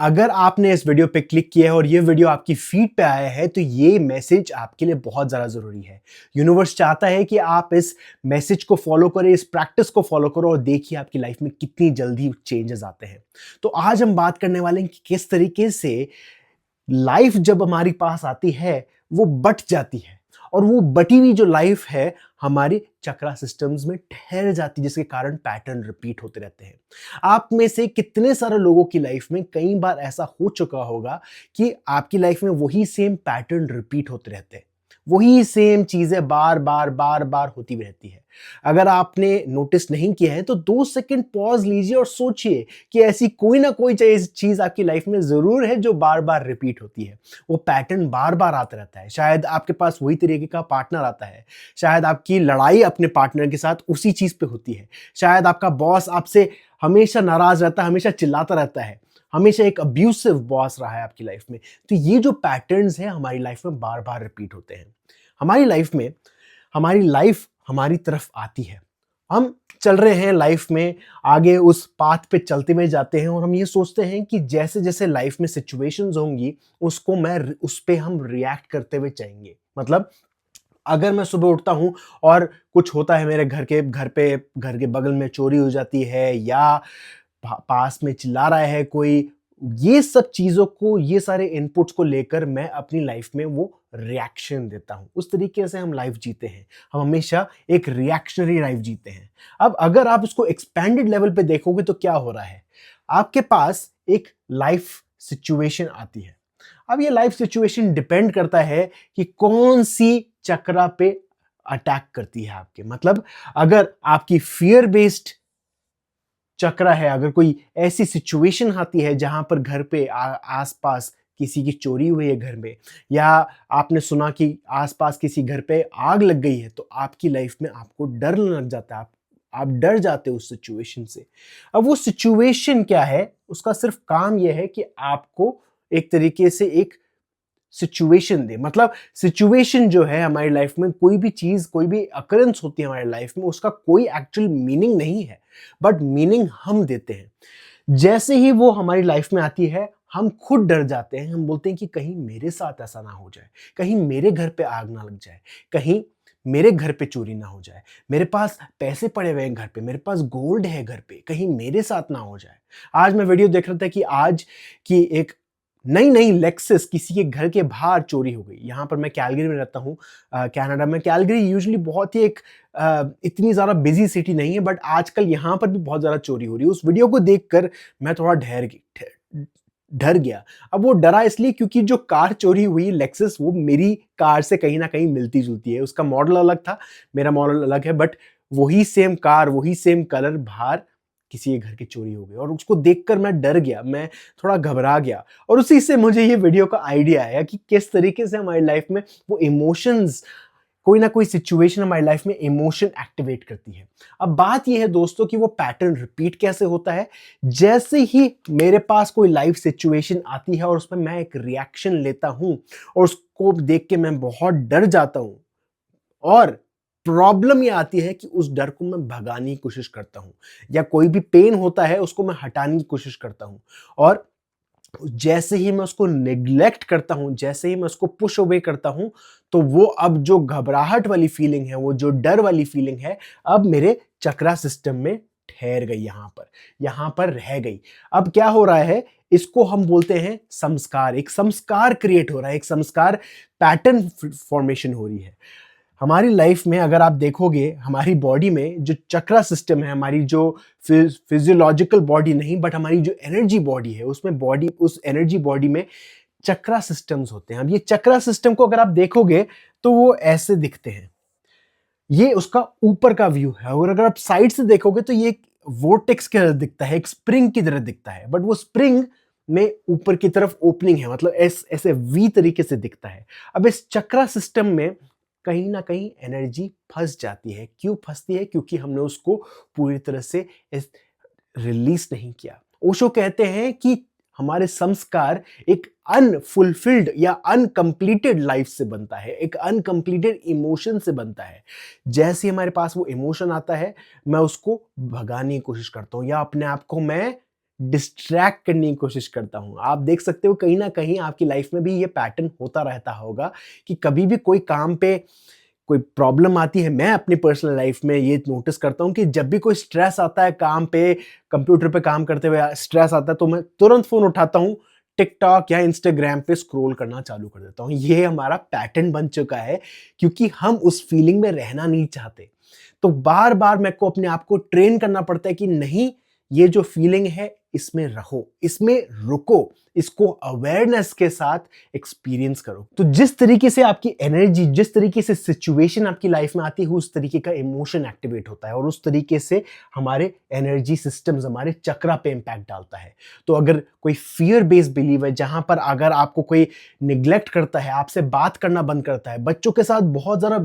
अगर आपने इस वीडियो पे क्लिक किया है और ये वीडियो आपकी फीड पे आया है तो ये मैसेज आपके लिए बहुत ज़्यादा ज़रूरी है। यूनिवर्स चाहता है कि आप इस मैसेज को फॉलो करें, इस प्रैक्टिस को फॉलो करो और देखिए आपकी लाइफ में कितनी जल्दी चेंजेस आते हैं। तो आज हम बात करने वाले हैं कि किस तरीके से लाइफ जब हमारी पास आती है वो बट जाती है और वो बटी हुई जो लाइफ है हमारे चक्रा सिस्टम्स में ठहर जाती है, जिसके कारण पैटर्न रिपीट होते रहते हैं। आप में से कितने सारे लोगों की लाइफ में कई बार ऐसा हो चुका होगा कि आपकी लाइफ में वही सेम पैटर्न रिपीट होते रहते हैं, वही सेम चीजें बार बार बार बार होती भी रहती है। अगर आपने नोटिस नहीं किया है तो 2 सेकंड पॉज लीजिए और सोचिए कि ऐसी कोई ना कोई चीज आपकी लाइफ में जरूर है जो बार बार रिपीट होती है। वो पैटर्न बार बार आता रहता है। शायद आपके पास वही तरीके का पार्टनर आता है, शायद आपकी लड़ाई अपने पार्टनर के साथ उसी चीज पे होती है, शायद आपका बॉस आपसे हमेशा नाराज रहता है, हमेशा चिल्लाता रहता है, हमेशा एक अब्यूसिव बॉस रहा है आपकी लाइफ में। तो ये जो पैटर्न्स हैं हमारी लाइफ में बार बार रिपीट होते हैं। हमारी लाइफ में हमारी लाइफ हमारी तरफ आती है, हम चल रहे हैं लाइफ में, आगे उस पाथ पे चलते हुए जाते हैं और हम ये सोचते हैं कि जैसे जैसे लाइफ में सिचुएशंस होंगी उस पे हम रिएक्ट करते हुए जाएंगे। मतलब अगर मैं सुबह उठता हूँ और कुछ होता है, मेरे घर के बगल में चोरी हो जाती है या पास में चिल्ला रहा है कोई, ये सब चीजों को, ये सारे इनपुट्स को लेकर मैं अपनी लाइफ में वो रिएक्शन देता हूं। उस तरीके से हम लाइफ जीते हैं, हम हमेशा एक रिएक्शनरी लाइफ जीते हैं। अब अगर आप उसको एक्सपेंडेड लेवल पे देखोगे तो क्या हो रहा है, आपके पास एक लाइफ सिचुएशन आती है। अब ये लाइफ सिचुएशन डिपेंड करता है कि कौन सी चक्रा पे अटैक करती है आपके। मतलब अगर आपकी फियर बेस्ड चक्रा है, अगर कोई ऐसी सिचुएशन आती है जहां पर घर पे आसपास किसी की चोरी हुई है घर में, या आपने सुना कि आसपास किसी घर पे आग लग गई है, तो आपकी लाइफ में आपको डर लग जाता है, आप डर जाते हो उस सिचुएशन से। अब वो सिचुएशन क्या है, उसका सिर्फ काम यह है कि आपको एक तरीके से एक सिचुएशन दे। मतलब सिचुएशन जो है हमारी लाइफ में, कोई भी चीज, कोई भी अकरेंस होती है हमारी लाइफ में, उसका कोई एक्चुअल मीनिंग नहीं है, बट मीनिंग हम देते हैं। जैसे ही वो हमारी लाइफ में आती है हम खुद डर जाते हैं, हम बोलते हैं कि कहीं मेरे साथ ऐसा ना हो जाए, कहीं मेरे घर पे आग ना लग जाए, कहीं मेरे घर पे चोरी ना हो जाए, मेरे पास पैसे पड़े हुए हैं घर पे, मेरे पास गोल्ड है घर पे, कहीं मेरे साथ ना हो जाए। आज मैं वीडियो देख रहा था कि आज की एक नई नई लेक्सस किसी के घर के बाहर चोरी हो गई। यहाँ पर मैं कैलगरी में रहता हूँ, कनाडा में। कैलगरी यूजुअली बहुत ही एक इतनी ज़्यादा बिजी सिटी नहीं है, बट आजकल यहाँ पर भी बहुत ज़्यादा चोरी हो रही है। उस वीडियो को देखकर मैं थोड़ा डर गया। अब वो डरा इसलिए क्योंकि जो कार चोरी हुई लेक्सस, वो मेरी कार से कहीं ना कहीं मिलती जुलती है। उसका मॉडल अलग था, मेरा मॉडल अलग है, बट वही सेम कार, वही सेम कलर बाहर किसी के घर की चोरी हो गई। और उसको देखकर मैं डर गया, मैं थोड़ा घबरा गया। और उसी से मुझे ये वीडियो का आइडिया आया कि किस तरीके से हमारी लाइफ में वो इमोशंस, कोई ना कोई सिचुएशन हमारी लाइफ में इमोशन एक्टिवेट करती है। अब बात यह है दोस्तों कि वो पैटर्न रिपीट कैसे होता है। जैसे ही मेरे पास कोई लाइफ सिचुएशन आती है और उसमें मैं एक रिएक्शन लेता हूं और उसको देख के मैं बहुत डर जाता हूं, और प्रॉब्लम ये आती है कि उस डर को मैं भगाने की कोशिश करता हूं, या कोई भी पेन होता है उसको मैं हटाने की कोशिश करता हूं। और जैसे ही मैं उसको नेग्लेक्ट करता हूं, जैसे ही मैं उसको पुश अवे करता हूं, तो वो अब जो घबराहट वाली फीलिंग है, वो जो डर वाली फीलिंग है, अब मेरे चक्रा सिस्टम में ठहर गई, यहां पर रह गई। अब क्या हो रहा है, इसको हम बोलते हैं संस्कार। एक संस्कार क्रिएट हो रहा है, एक संस्कार पैटर्न फॉर्मेशन हो रही है। हमारी लाइफ में अगर आप देखोगे, हमारी बॉडी में जो चक्रा सिस्टम है, हमारी जो फिजियोलॉजिकल बॉडी नहीं, बट हमारी जो एनर्जी बॉडी है, उसमें उस एनर्जी बॉडी में चक्रा सिस्टम्स होते हैं। अब ये चक्रा सिस्टम को अगर आप देखोगे तो वो ऐसे दिखते हैं। ये उसका ऊपर का व्यू है, और अगर आप साइड से देखोगे तो ये एक वोर्टेक्स की तरह दिखता है, एक स्प्रिंग की तरह दिखता है, बट वो स्प्रिंग में ऊपर की तरफ ओपनिंग है, मतलब ऐसे वी तरीके से दिखता है। अब इस चक्रा सिस्टम में कहीं ना कहीं एनर्जी फंस जाती है। क्यों फंसती है? क्योंकि हमने उसको पूरी तरह से रिलीज नहीं किया। ओशो कहते हैं कि हमारे संस्कार एक अनफुलफिल्ड या अनकंप्लीटेड लाइफ से बनता है, एक अनकंप्लीटेड इमोशन से बनता है। जैसे हमारे पास वो इमोशन आता है, मैं उसको भगाने की कोशिश करता हूँ, या अपने आप को मैं डिस्ट्रैक्ट करने की कोशिश करता हूँ। आप देख सकते हो कहीं न कहीं आपकी लाइफ में भी ये पैटर्न होता रहता होगा कि कभी भी कोई काम पे कोई प्रॉब्लम आती है। मैं अपनी पर्सनल लाइफ में ये नोटिस करता हूँ कि जब भी कोई स्ट्रेस आता है काम पे, कंप्यूटर पे काम करते हुए स्ट्रेस आता है, तो मैं तुरंत फ़ोन उठाता हूँ, टिकटॉक या इंस्टाग्राम पे स्क्रॉल करना चालू कर देता हूँ। ये हमारा पैटर्न बन चुका है क्योंकि हम उस फीलिंग में रहना नहीं चाहते। तो बार-बार मेरे को अपने आप को ट्रेन करना पड़ता है कि नहीं, ये जो फीलिंग है इसमें रहो, इसमें रुको, इसको अवेयरनेस के साथ एक्सपीरियंस करो। तो जिस तरीके से आपकी एनर्जी, जिस तरीके से सिचुएशन आपकी लाइफ में आती है, उस तरीके का इमोशन एक्टिवेट होता है और उस तरीके से हमारे एनर्जी सिस्टम्स, हमारे चक्रा पे इम्पैक्ट डालता है। तो अगर कोई फियर बेस्ड बिलीव है, जहां पर अगर आपको कोई निग्लेक्ट करता है, आपसे बात करना बंद करता है, बच्चों के साथ बहुत ज़्यादा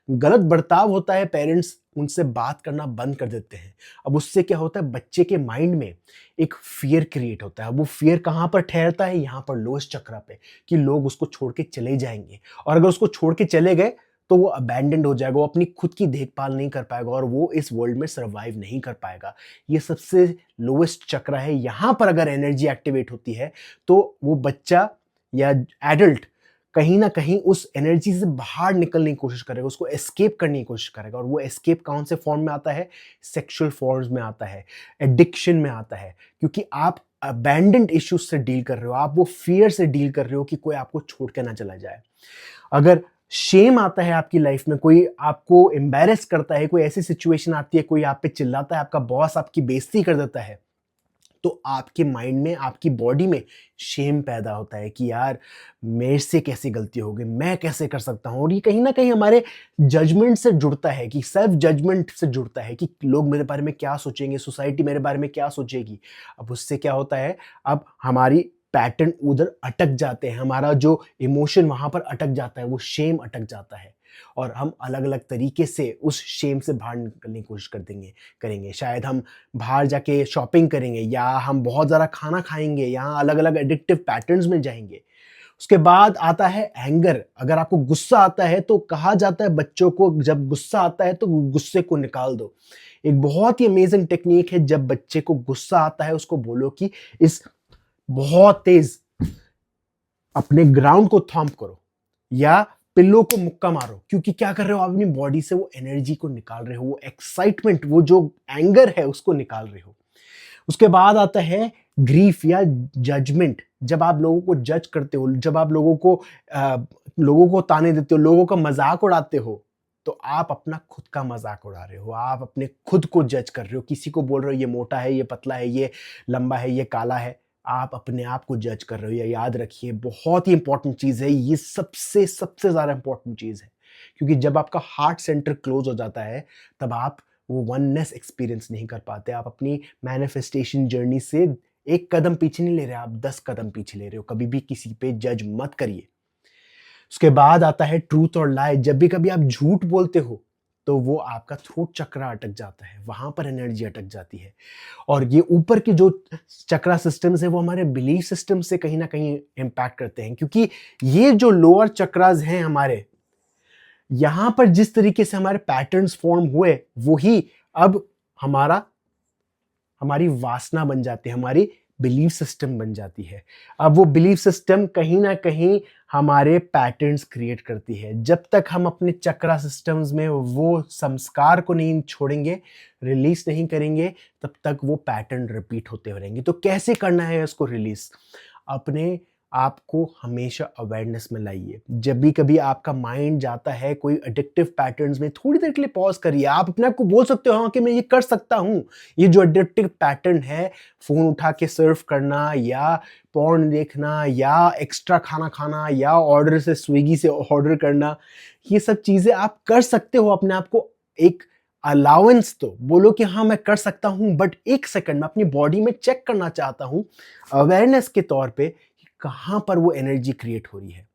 गलत बर्ताव होता है, पेरेंट्स उनसे बात करना बंद कर देते हैं। अब उससे क्या होता है, बच्चे के माइंड में एक फियर क्रिएट होता है। वो फियर कहाँ पर ठहरता है, यहाँ पर लोएस्ट चक्रा पे, कि लोग उसको छोड़ के चले जाएंगे और अगर उसको छोड़ के चले गए तो वो अबैंडन्ड हो जाएगा, वो अपनी खुद की देखभाल नहीं कर पाएगा और वो इस वर्ल्ड में सर्वाइव नहीं कर पाएगा। ये सबसे लोएस्ट चक्रा है। यहाँ पर अगर एनर्जी एक्टिवेट होती है तो वो बच्चा या एडल्ट कहीं ना कहीं उस एनर्जी से बाहर निकलने की कोशिश करेगा, उसको एस्केप करने की कोशिश करेगा। और वो एस्केप कौन से फॉर्म में आता है? सेक्सुअल फॉर्म्स में आता है, एडिक्शन में आता है, क्योंकि आप अबैंडन्ड इश्यूज से डील कर रहे हो, आप वो फियर से डील कर रहे हो कि कोई आपको छोड़ के ना चला जाए। अगर शेम आता है आपकी लाइफ में, कोई आपको एम्बैरेस करता है, कोई ऐसी सिचुएशन आती है, कोई आप पे चिल्लाता है, आपका बॉस आपकी बेइज्जती कर देता है, तो आपके माइंड में, आपकी बॉडी में शेम पैदा होता है कि यार मेरे से कैसी गलती हो गई, मैं कैसे कर सकता हूँ। और ये कहीं ना कहीं हमारे जजमेंट से जुड़ता है, कि सेल्फ जजमेंट से जुड़ता है कि लोग मेरे बारे में क्या सोचेंगे, सोसाइटी मेरे बारे में क्या सोचेगी। अब उससे क्या होता है, अब हमारी पैटर्न उधर अटक जाते हैं, हमारा जो इमोशन वहां पर अटक जाता है, वो शेम अटक जाता है और हम अलग अलग तरीके से उस शेम से बाहर निकलने की कोशिश करेंगे। शायद हम बाहर जाके शॉपिंग करेंगे, या हम बहुत ज़्यादा खाना खाएंगे, या अलग अलग एडिक्टिव पैटर्न्स में जाएंगे। उसके बाद आता है एंगर। अगर आपको गुस्सा आता है तो कहा जाता है बच्चों को, जब गुस्सा आता है तो गुस्से को निकाल दो। एक बहुत ही अमेजिंग टेक्निक है, जब बच्चे को गुस्सा आता है उसको बोलो कि इस बहुत तेज अपने ग्राउंड को थॉम्प करो या पिल्लों को मुक्का मारो, क्योंकि क्या कर रहे हो आप अपनी बॉडी से वो एनर्जी को निकाल रहे हो, वो एक्साइटमेंट, वो जो एंगर है उसको निकाल रहे हो। उसके बाद आता है ग्रीफ या जजमेंट। जब आप लोगों को जज करते हो, जब आप लोगों को ताने देते हो, लोगों का मजाक उड़ाते हो, तो आप अपना खुद का मजाक उड़ा रहे हो, आप अपने खुद को जज कर रहे हो। किसी को बोल रहे हो ये मोटा है, ये पतला है, ये लंबा है, ये काला है, आप अपने आप को जज कर रहे हो। ये याद रखिए, बहुत ही इंपॉर्टेंट चीज है ये, सबसे सबसे ज्यादा इंपॉर्टेंट चीज है, क्योंकि जब आपका हार्ट सेंटर क्लोज हो जाता है तब आप वो वननेस एक्सपीरियंस नहीं कर पाते। आप अपनी मैनिफेस्टेशन जर्नी से एक कदम पीछे नहीं ले रहे, आप 10 कदम पीछे ले रहे हो। कभी भी किसी पे जज मत करिए। उसके बाद आता है ट्रूथ और लाई। जब भी कभी आप झूठ बोलते हो तो वो आपका थ्रोट चक्रा अटक जाता है, वहां पर एनर्जी अटक जाती है। और ये ऊपर के जो चक्रा सिस्टम्स है वो हमारे बिलीफ सिस्टम से कहीं ना कहीं इम्पैक्ट करते हैं, क्योंकि ये जो लोअर चक्रास हैं हमारे, यहां पर जिस तरीके से हमारे पैटर्न्स फॉर्म हुए वही अब हमारा हमारी वासना बन जाती है, हमारी बिलीफ सिस्टम बन जाती है। अब वो बिलीफ सिस्टम कहीं ना कहीं हमारे पैटर्न्स क्रिएट करती है। जब तक हम अपने चक्रा सिस्टम्स में वो संस्कार को नहीं छोड़ेंगे, रिलीज नहीं करेंगे, तब तक वो पैटर्न रिपीट होते रहेंगे। तो कैसे करना है इसको रिलीज? अपने आपको हमेशा अवेयरनेस में लाइए। जब भी कभी आपका माइंड जाता है कोई एडिक्टिव पैटर्न्स में, थोड़ी देर के लिए पॉज करिए। आप अपने आप को बोल सकते हो हाँ कि मैं ये कर सकता हूँ। ये जो एडिक्टिव पैटर्न है, फोन उठा के सर्फ करना या पॉर्न देखना या एक्स्ट्रा खाना खाना या ऑर्डर से, स्विगी से ऑर्डर करना, ये सब चीजें आप कर सकते हो। अपने आप को एक अलाउंस तो बोलो कि हाँ मैं कर सकता हूँ, बट एक सेकंड में अपनी बॉडी में चेक करना चाहता हूँ अवेयरनेस के तौर पे कहां पर वो एनर्जी क्रिएट हो रही है।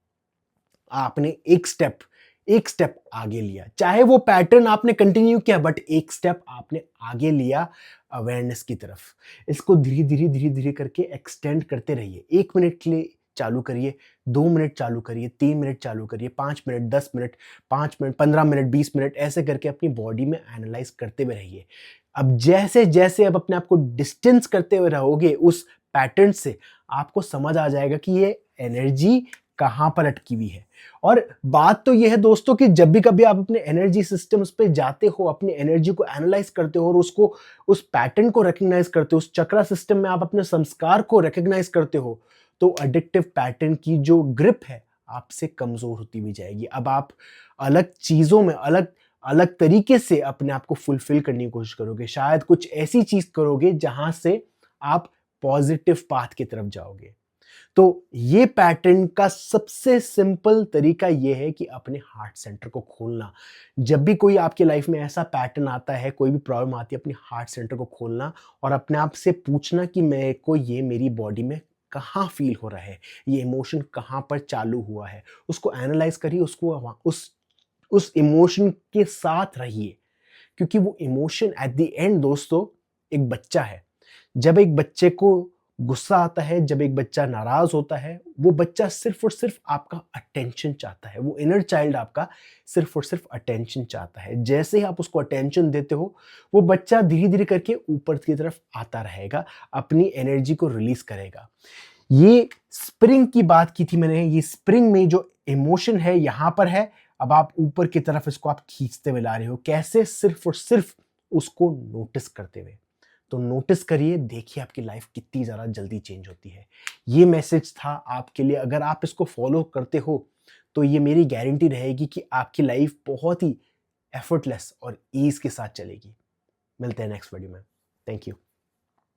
आपने एक स्टेप आगे लिया, चाहे वो पैटर्न आपने कंटिन्यू किया, बट एक स्टेप आपने आगे लिया अवेयरनेस की तरफ। इसको धीरे धीरे करके एक्सटेंड करते रहिए। 1 मिनट के लिए चालू करिए, 2 मिनट चालू करिए, 3 मिनट चालू करिए, 5 minute, 10 minute, 5 minute, 15 minute, 20 minute, ऐसे करके अपनी बॉडी में एनालाइज करते हुए रहिए। अब जैसे जैसे आप अपने आप को डिस्टेंस करते हुए रहोगे उस पैटर्न से, आपको समझ आ जाएगा कि ये एनर्जी कहाँ पर अटकी हुई है। और बात तो ये है दोस्तों कि जब भी कभी आप अपने एनर्जी सिस्टम्स पे जाते हो, अपनी एनर्जी को एनालाइज करते हो और उसको, उस पैटर्न को रिकग्नाइज करते हो, उस चक्रा सिस्टम में आप अपने संस्कार को रिकग्नाइज करते हो, तो एडिक्टिव पैटर्न की जो ग्रिप है आपसे कमजोर होती हुई जाएगी। अब आप अलग चीजों में अलग अलग तरीके से अपने आप को फुलफिल करने की कोशिश करोगे। शायद कुछ ऐसी चीज करोगे जहां से आप पॉजिटिव पाथ की तरफ जाओगे। तो ये पैटर्न का सबसे सिंपल तरीका ये है कि अपने हार्ट सेंटर को खोलना। जब भी कोई आपकी लाइफ में ऐसा पैटर्न आता है, कोई भी प्रॉब्लम आती है, अपने हार्ट सेंटर को खोलना और अपने आप से पूछना कि मेरे को ये मेरी बॉडी में कहाँ फील हो रहा है, ये इमोशन कहाँ पर चालू हुआ है। उसको एनालाइज करिए, उसको उस इमोशन के साथ रहिए, क्योंकि वो इमोशन एट द एंड दोस्तों एक बच्चा है। जब एक बच्चे को गुस्सा आता है, जब एक बच्चा नाराज होता है, वो बच्चा सिर्फ और सिर्फ आपका अटेंशन चाहता है। वो इनर चाइल्ड आपका सिर्फ और सिर्फ अटेंशन चाहता है। जैसे ही आप उसको अटेंशन देते हो, वो बच्चा धीरे धीरे करके ऊपर की तरफ आता रहेगा, अपनी एनर्जी को रिलीज करेगा। ये स्प्रिंग की बात की थी मैंने, ये स्प्रिंग में जो इमोशन है यहाँ पर है। अब आप ऊपर की तरफ इसको आप खींचते हुए ला रहे हो, कैसे? सिर्फ और सिर्फ उसको नोटिस करते हुए। तो नोटिस करिए, देखिए आपकी लाइफ कितनी ज़्यादा जल्दी चेंज होती है। ये मैसेज था आपके लिए। अगर आप इसको फॉलो करते हो तो ये मेरी गारंटी रहेगी कि आपकी लाइफ बहुत ही एफर्टलेस और ईज के साथ चलेगी। मिलते हैं नेक्स्ट वीडियो में। Thank you.